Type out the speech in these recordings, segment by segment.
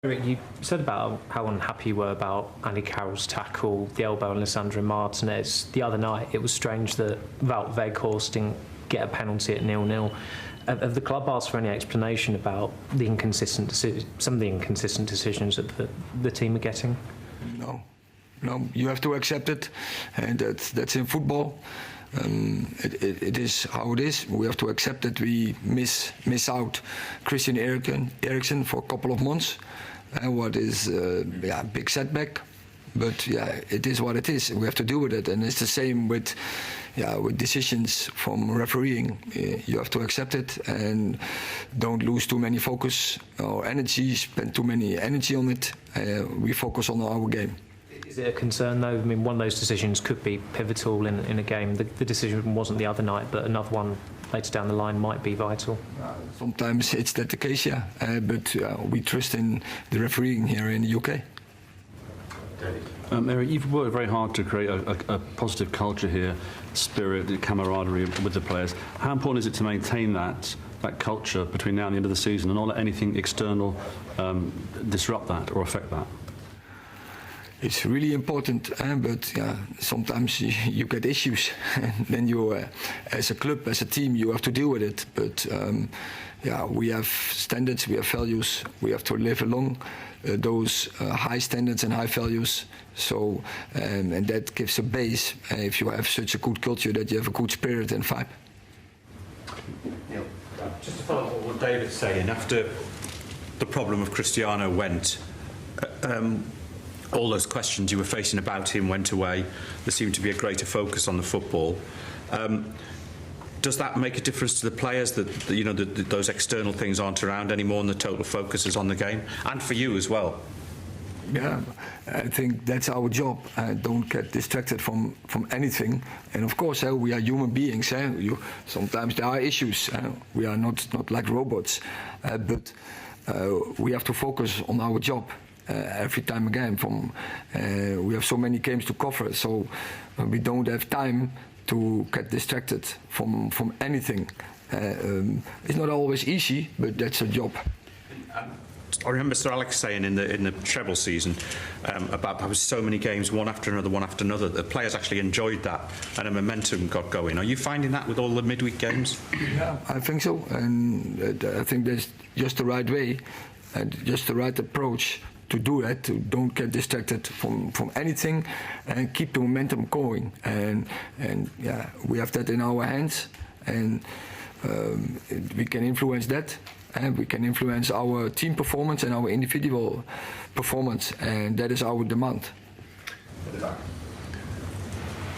Erik, you said about how unhappy you were about Andy Carroll's tackle, the elbow on Lisandro Martinez. The other night, it was strange that Wout Weghorst didn't get a penalty at 0-0. Have the club asked for any explanation about the some of the inconsistent decisions that the team are getting? No, you have to accept it, and that's in football. It is how it is. We have to accept that we miss out Christian Eriksen for a couple of months, and what is a big setback. But it is what it is. We have to deal with it, and it's the same with decisions from refereeing. You have to accept it and don't lose too many focus or energy. Spend too many energy on it. We focus on our game. Is it a concern though? I mean, one of those decisions could be pivotal in a game. The decision wasn't the other night, but another one later down the line might be vital. Sometimes it's that the case, but we trust in the refereeing here in the UK. Erik, you've worked very hard to create a positive culture here, spirit, camaraderie with the players. How important is it to maintain that culture between now and the end of the season and not let anything external disrupt that or affect that? It's really important, but sometimes you get issues, and then you, as a club, as a team, you have to deal with it. But we have standards, we have values, we have to live along those high standards and high values. So, and that gives a base if you have such a good culture that you have a good spirit and vibe. Yeah. Just to follow up on what David's saying, after the problem of Cristiano went, all those questions you were facing about him went away. There seemed to be a greater focus on the football. Does that make a difference to the players that those external things aren't around anymore and the total focus is on the game, and for you as well? Yeah, I think that's our job. Don't get distracted from anything. And of course, we are human beings. Sometimes there are issues. We are not like robots, but we have to focus on our job. Every time again, we have so many games to cover, so we don't have time to get distracted from anything. It's not always easy, but that's a job. I remember Sir Alex saying in the treble season about how so many games, one after another, the players actually enjoyed that and a momentum got going. Are you finding that with all the midweek games? Yeah, I think so, and I think that's just the right way and just the right approach to do that, to don't get distracted from anything and keep the momentum going. And we have that in our hands, and we can influence that, and we can influence our team performance and our individual performance, and that is our demand.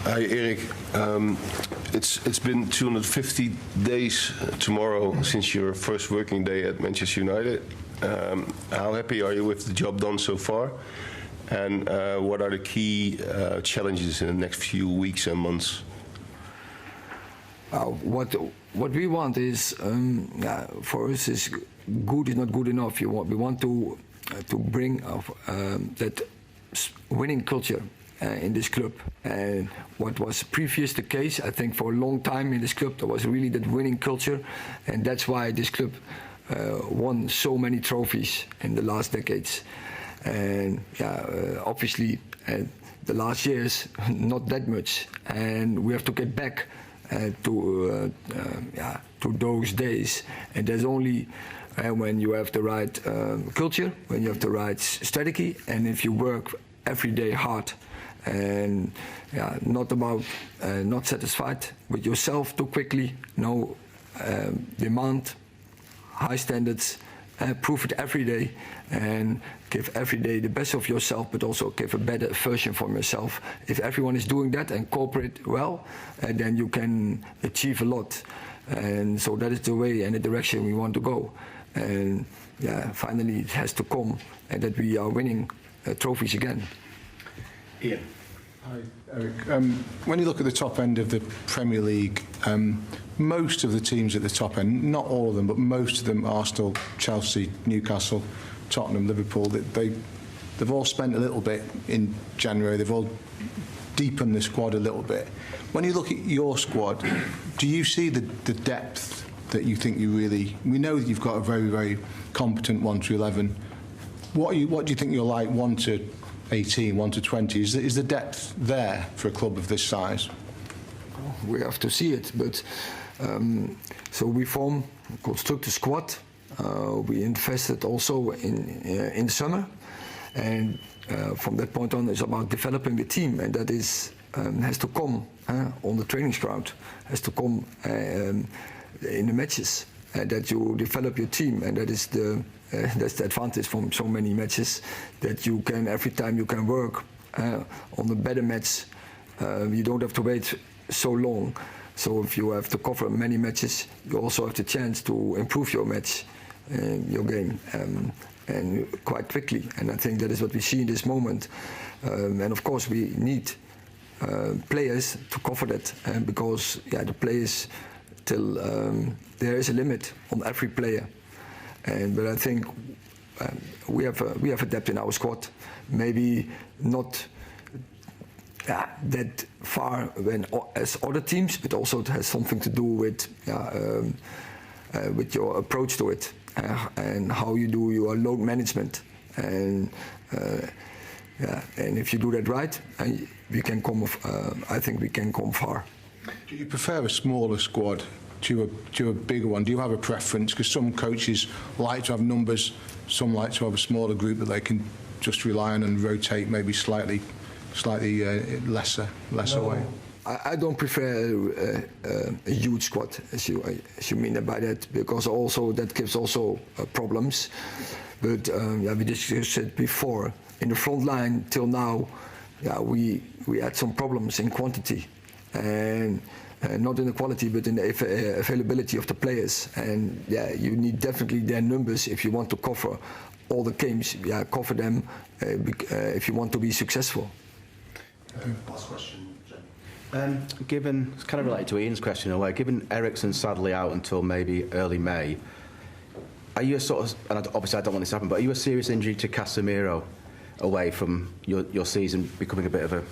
Hi Erik, it's been 250 days tomorrow since your first working day at Manchester United. How happy are you with the job done so far? And what are the key challenges in the next few weeks and months? What we want is, for us, is good is not good enough. We want to bring that winning culture in this club. And what was previous the case, I think for a long time in this club, there was really that winning culture, and that's why this club won so many trophies in the last decades. And obviously the last years not that much, and we have to get back to those days. And there's only when you have the right culture, when you have the right strategy, and if you work every day hard, and not about not satisfied with yourself too quickly. No, demand high standards, prove it every day, and give every day the best of yourself, but also give a better version from yourself. If everyone is doing that and cooperate well, then you can achieve a lot. And so that is the way and the direction we want to go. And finally it has to come, and that we are winning trophies again. Ian. Hi, Erik. When you look at the top end of the Premier League, most of the teams at the top end, not all of them, but most of them, Arsenal, Chelsea, Newcastle, Tottenham, Liverpool, they've all spent a little bit in January. They've all deepened the squad a little bit. When you look at your squad, do you see the depth that you think you really... We know that you've got a very, very competent 1 to 11 What do you think you're like 1 to 18, 1 to 20? Is the depth there for a club of this size? We have to see it, but so we construct a squad. We invested also in the summer, and from that point on, it's about developing the team, and that has to come on the training ground, has to come in the matches, that you develop your team, and that's the advantage from so many matches, that you can every time you can work on a better match. You don't have to wait so long. So if you have to cover many matches, you also have the chance to improve your match, your game, and quite quickly. And I think that is what we see in this moment. And of course, we need players to cover that, because the players till there is a limit on every player. But I think we have a depth in our squad. Maybe not that far as other teams, but also it has something to do with your approach to it, and how you do your load management, and if you do that right, we can come. I think we can come far. Do you prefer a smaller squad to a bigger one? Do you have a preference? Because some coaches like to have numbers, some like to have a smaller group that they can just rely on and rotate maybe slightly lesser way. I don't prefer a huge squad, as you mean by that, because also that gives also problems. But we discussed it before. In the front line till now, we had some problems in quantity, and not in the quality, but in the availability of the players. And you need definitely their numbers if you want to cover all the games. Cover them if you want to be successful. Last question, Given, it's kind of related to Ian's question in a way, given Eriksen's sadly out until maybe early May, are you a sort of, and obviously I don't want this to happen, but are you a serious injury to Casemiro away from your season becoming a bit of a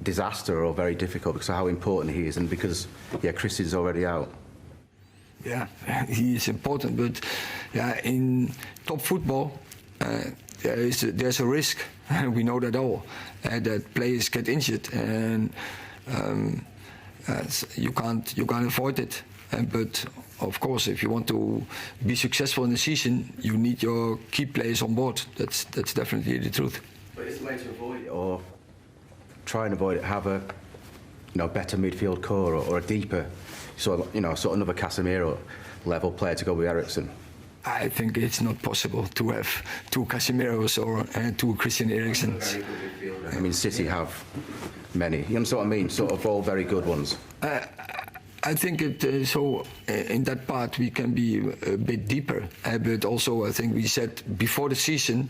disaster or very difficult because of how important he is, and because Christensen's already out? Yeah, he is important, but in top football there's a risk. We know that all, that players get injured, and you can't avoid it. But of course, if you want to be successful in the season, you need your key players on board. That's definitely the truth. But is the way to avoid it, or try and avoid it, have a better midfield core, or a deeper sort of another Casemiro level player to go with Eriksen? I think it's not possible to have two Casemiros or two Christian Eriksens. I mean, City have many. You understand what I mean? Sort of all very good ones. I think in that part we can be a bit deeper. But also I think we said before the season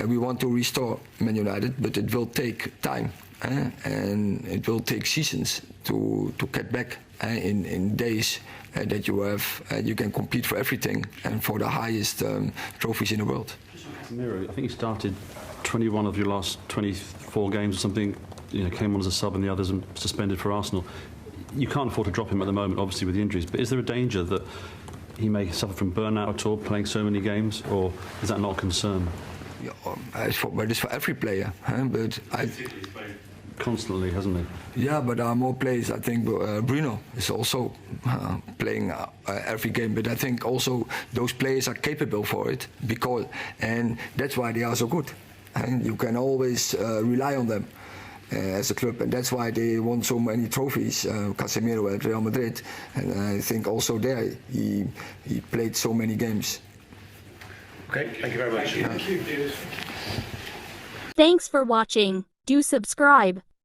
we want to restore Man United, but it will take time. And it will take seasons to get back in days that you can compete for everything and for the highest trophies in the world. Casemiro, I think you started 21 of your last 24 games or something. Came on as a sub and the others suspended for Arsenal. You can't afford to drop him at the moment, obviously with the injuries. But is there a danger that he may suffer from burnout at all, playing so many games, or is that not a concern? It's for every player, but constantly, hasn't he? Yeah, but there are more players. I think Bruno is also playing every game, but I think also those players are capable for it, and that's why they are so good. And you can always rely on them as a club, and that's why they won so many trophies. Casemiro at Real Madrid, and I think also there he played so many games. Okay, thank you very much. Thanks for watching. Do subscribe.